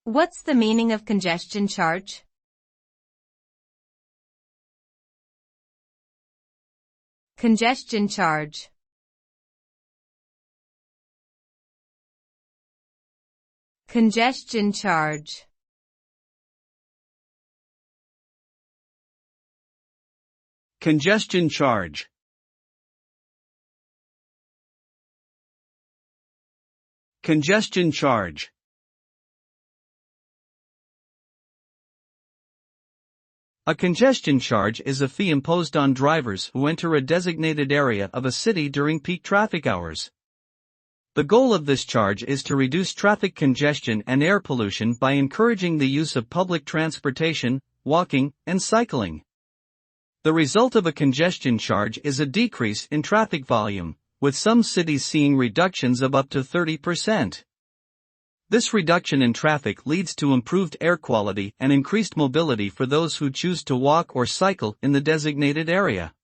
What's the meaning of congestion charge? Congestion charge. Congestion charge. Congestion charge. Congestion charge. A congestion charge is a fee imposed on drivers who enter a designated area of a city during peak traffic hours. The goal of this charge is to reduce traffic congestion and air pollution by encouraging the use of public transportation, walking, and cycling. The result of a congestion charge is a decrease in traffic volume, with some cities seeing reductions of up to 30%. This reduction in traffic leads to improved air quality and increased mobility for those who choose to walk or cycle in the designated area.